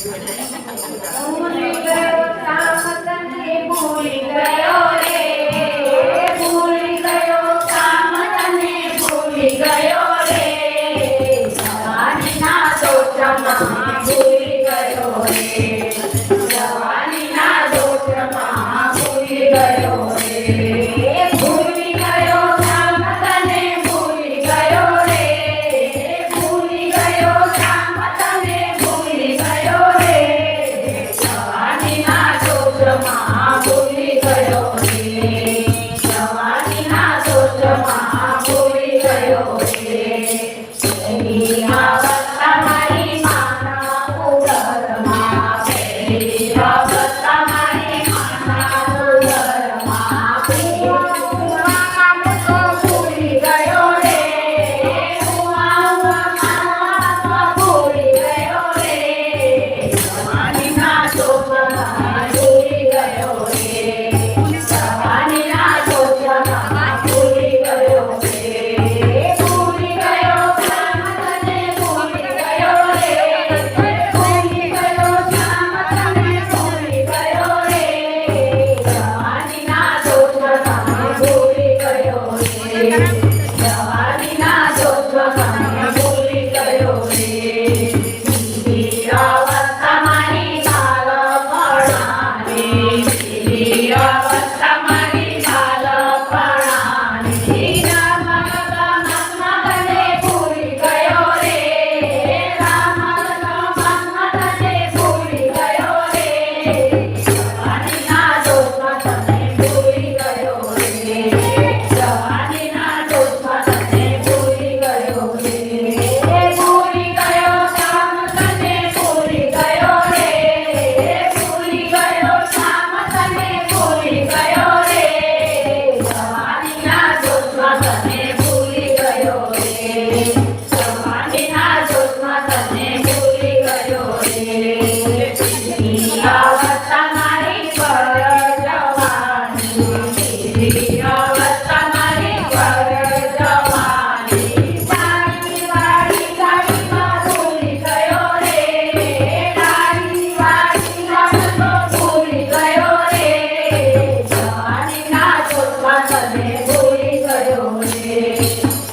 ભૂલી ગયો કામ તને ભૂલી ગયો રે, ભૂલી ગયો કામ તને ભૂલી ગયો રે, જવાનીના દોષમાં ભૂલી ગયો રે, જવાનીના દોષમાં ભૂલી ગયો રે, ભૂલી ગયો કામ તને ભૂલી ગયો રે, ભૂલી ગયો કામ તને ભૂલી ગયો રે, જવાનીના દોષમાં ભૂલી ગયો રે, જવાનીના દોષમાં ભૂલી ગયો રે, એની અવસ્થા મારી માના ઉદરમાં, એની અવસ્થા મારી માના ઉદરમાં, હું તો ભૂલી ગયો રે, હું ભૂલી ગયો રે, જવાનીના દોષમાં ભૂલી ગયો રે, જવાનીના દોષમાં ભૂલી ગયો રે, ભૂલી ગયો કામ તને ભૂલી ગયો રે, ભૂલી ગયો કામ તને ભૂલી ગયો રે, જવાનીના દોષમાં ભૂલી ગયો રે, જવાનીના દોષમાં ભૂલી ગયો રે, બીજી અવસ્થા મારી બાળપણાની, બીજી અવસ્થા મારી બાળપણાની, રામમાં તને ભૂલી ગયો રે, રામમાં તને ભૂલી ગયો રે, જવાનીના દોષમાં તને ભૂલી ગયો રે, જવાનીના દોષમાં તને ભૂલી ગયો રે, ભૂલી ગયો કામ તને ભૂલી ગયો રે, ભૂલી ગયો કામ તને ભૂલી ગયો રે, જવાનીના દોષમાં તને ભૂલી ગયો રે, જવાનીના દોષમાં તને ભૂલી ગયો રે, બીજી અવસ્થા મારી પરજવાની, બીજી અવસ્થા મારી પરજવાની, તારી વાળી ગાડીમાં ભૂલી ગયો રે, તારી વાળી ગાડીમાં ભૂલી ગયો રે, જવાનીના દોષમાં તને ભૂલી ગયો રે,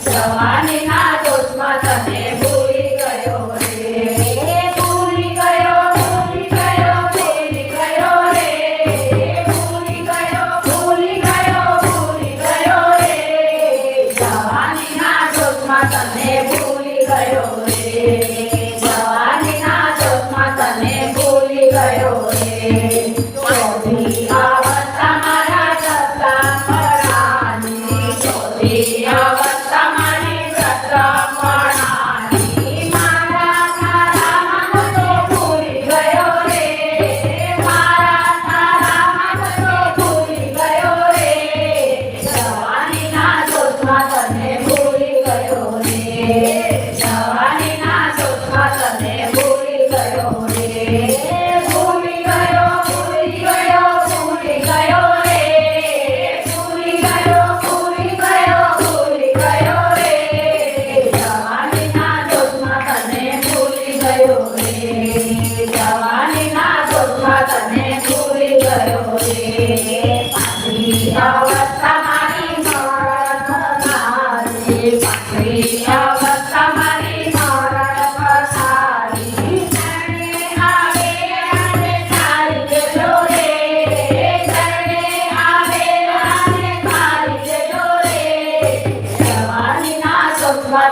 જવાનીના દોષમાં તને ભૂલી ગયો રે, ભૂલી ગયો ભૂલી ગયો ભૂલી ગયો રે, ભૂલી ગયો ભૂલી ગયો ભૂલી ગયો રે, જવાનીના દોષમાં તને ભૂલી ગયો રે, જવાનીના દોષમાં તને ભૂલી ગયો રે, ચોથી અવસ્થા મારા સત્તાપરાની, ચોથી અવસ્થા મારી સત્તાપરાની, મારા તારામાં તો ભૂલી ગયો રે, મારા તારામાં તો ભૂલી ગયો રે, જવાનીના દોષમાં તને ભૂલી ગયો રે, જવાનીના દોષમાં તને ભૂલી ગયો રે, ભૂલી ગયો ભૂલી ગયો ભૂલી ગયો રે, ભૂલી ગયો ભૂલી ગયો ભૂલી ગયો રે, જવાનીના દોષમાં તને ભૂલી ગયો રે, જવાનીના દોષમાં તને ભૂલી ગયો રે, પાછી અવસ્થા મારી મરણ થનારી, પાછી અવસ્થા મારી મરણ થનારી, શરણે આવે અને તારી જજો રે, શરણે આવે અને તારી જજો રે, જવાનીના દોષમાં